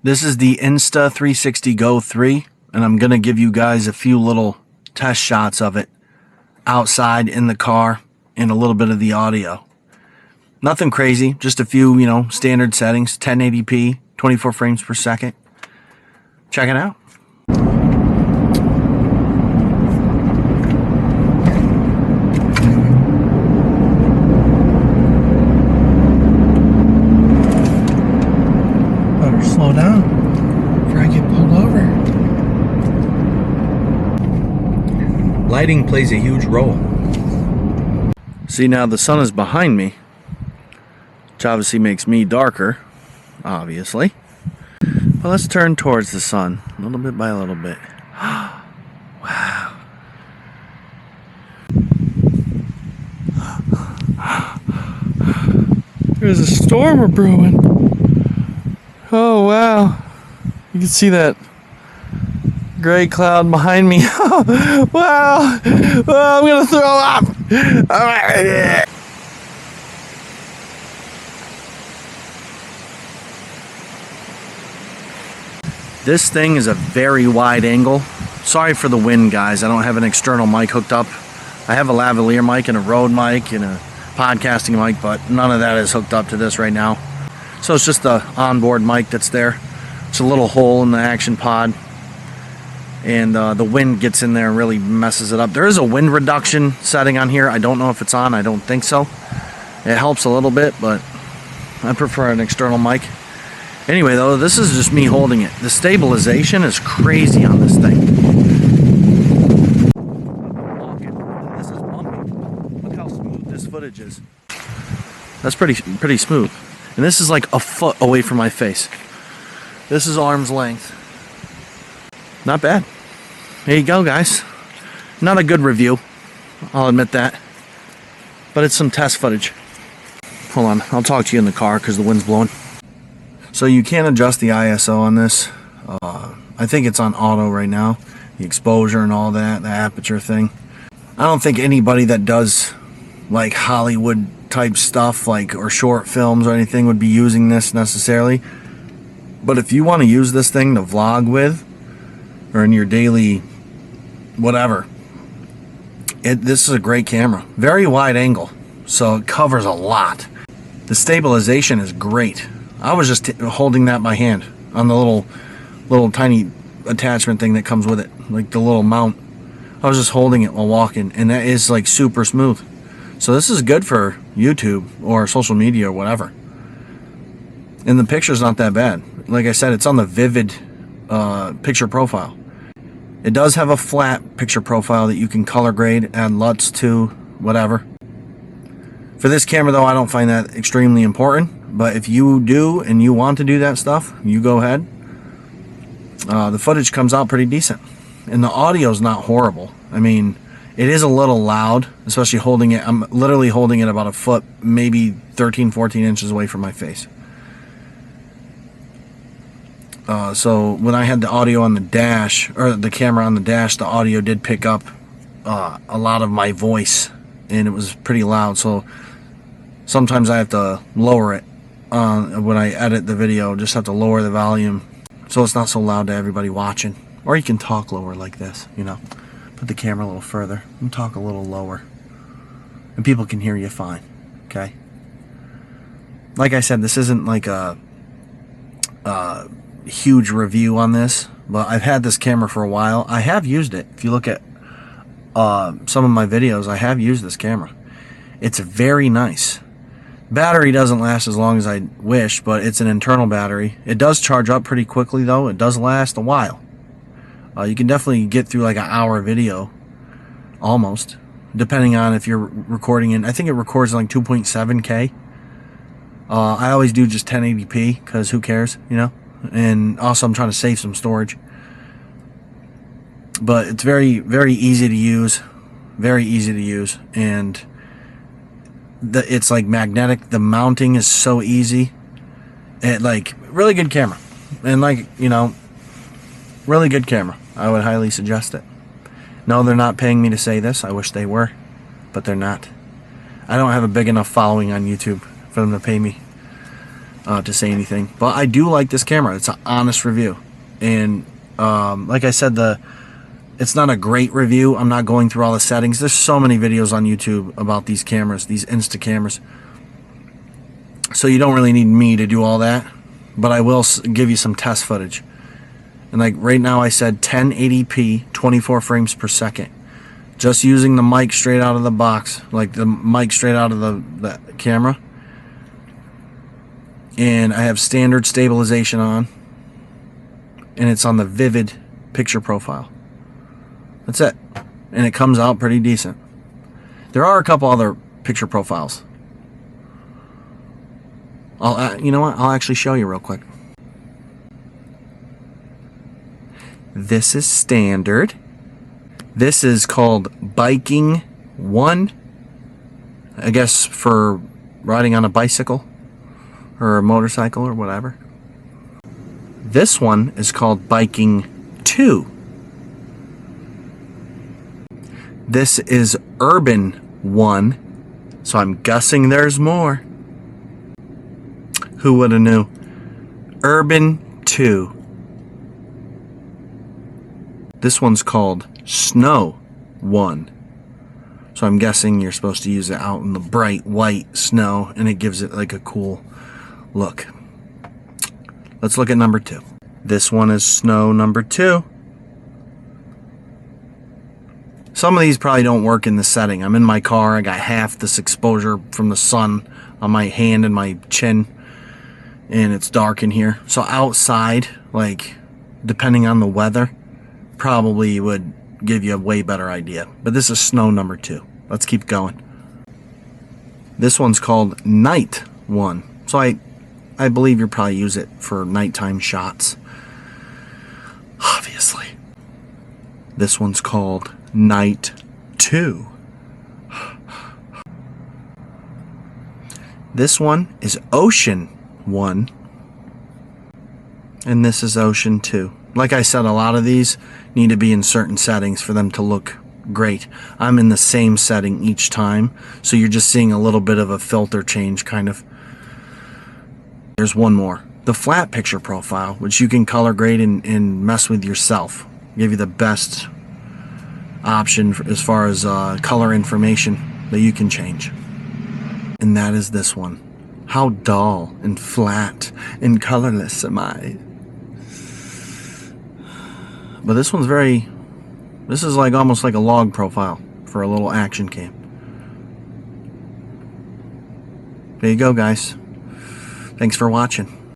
This is the Insta360 Go 3, and I'm going to give you guys a few little test shots of it outside in the car and a little bit of the audio. Nothing crazy, just a few, standard settings, 1080p, 24 frames per second. Check it out. Better slow down before I get pulled over. Lighting plays a huge role. See, now the sun is behind me, which obviously makes me darker, obviously. But let's turn towards the sun, a little bit by a little bit. Wow. There's a storm we're brewing. Oh, wow. You can see that gray cloud behind me. Wow. Oh, I'm going to throw up. This thing is a very wide angle. Sorry for the wind, guys. I don't have an external mic hooked up. I have a lavalier mic and a Rode mic and a podcasting mic, but none of that is hooked up to this right now. So it's just the onboard mic that's there. It's a little hole in the action pod, and the wind gets in there and really messes it up. There is a wind reduction setting on here. I don't know if it's on. I don't think so. It helps a little bit, but I prefer an external mic. Anyway, though, this is just me holding it. The stabilization is crazy on this thing. This is bumpy. Look how smooth this footage is. That's pretty smooth. And this is like a foot away from my face. This is arm's length. Not bad. There you go, guys. Not a good review, I'll admit that. But it's some test footage. Hold on, I'll talk to you in the car because the wind's blowing. So you can't adjust the ISO on this. I think it's on auto right now. The exposure and all that, the aperture thing. I don't think anybody that does like Hollywood type stuff, or short films or anything, would be using this necessarily. But if you want to use this thing to vlog with, or in your daily whatever, this is a great camera. Very wide angle, so it covers a lot. The stabilization is great. I was just holding that by hand on the little tiny attachment thing that comes with it, like the little mount. I was just holding it while walking, and that is like super smooth. So this is good for YouTube or social media or whatever. And the picture's not that bad. Like I said, it's on the vivid picture profile. It does have a flat picture profile that you can color grade, add LUTs to, whatever. For this camera, though, I don't find that extremely important. But if you do and you want to do that stuff, you go ahead. The footage comes out pretty decent. And the audio's not horrible. I mean, it is a little loud, especially holding it. I'm literally holding it about a foot, maybe 13, 14 inches away from my face. So when I had the audio on the dash, or the camera on the dash, the audio did pick up a lot of my voice, and it was pretty loud. So sometimes I have to lower it when I edit the video. Just have to lower the volume so it's not so loud to everybody watching. Or you can talk lower like this, Put the camera a little further and talk a little lower, and people can hear you fine. Okay. Like I said, this isn't like a huge review on this, but I've had this camera for a while. I have used it. If you look at some of my videos, I have used this camera. It's very nice. Battery doesn't last as long as I wish, but it's an internal battery. It does charge up pretty quickly, though. It does last a while. You can definitely get through like an hour video, almost, depending on if you're recording in. I think it records like 2.7K. I always do just 1080p because who cares, And also I'm trying to save some storage. But it's very, very easy to use. Very easy to use. And it's like magnetic. The mounting is so easy. And really good camera. And really good camera. I would highly suggest it. No, they're not paying me to say this. I wish they were, but they're not. I don't have a big enough following on YouTube for them to pay me. to say anything. But I do like this camera. It's an honest review. And like I said, it's not a great review. I'm not going through all the settings. There's so many videos on YouTube about these cameras, these Insta cameras. So you don't really need me to do all that. But I will give you some test footage. And like right now I said 1080p, 24 frames per second. Just using the mic straight out of the box, like the mic straight out of the camera. And I have standard stabilization on. And it's on the vivid picture profile. That's it. And it comes out pretty decent. There are a couple other picture profiles. You know what? I'll actually show you real quick. This is standard. This is called Biking 1. I guess for riding on a bicycle or a motorcycle or whatever. This one is called Biking 2. This is Urban 1. So I'm guessing there's more. Who would have knew? Urban 2. This one's called Snow 1. So I'm guessing you're supposed to use it out in the bright white snow, and it gives it like a cool look. Let's look at number 2. This one is Snow number 2. Some of these probably don't work in the setting. I'm in my car. I got half this exposure from the sun on my hand and my chin. And it's dark in here. So outside, like, depending on the weather, probably would give you a way better idea. But this is Snow number 2. Let's keep going. This one's called Night 1. So I believe you'll probably use it for nighttime shots. Obviously. This one's called Night 2. This one is Ocean 1. And this is Ocean 2. Like I said, a lot of these need to be in certain settings for them to look great. I'm in the same setting each time, so you're just seeing a little bit of a filter change, kind of. There's one more. The flat picture profile, which you can color grade and mess with yourself. Give you the best option as far as color information that you can change. And that is this one. How dull and flat and colorless am I? But this one's this is like almost like a log profile for a little action cam. There you go, guys. Thanks for watching.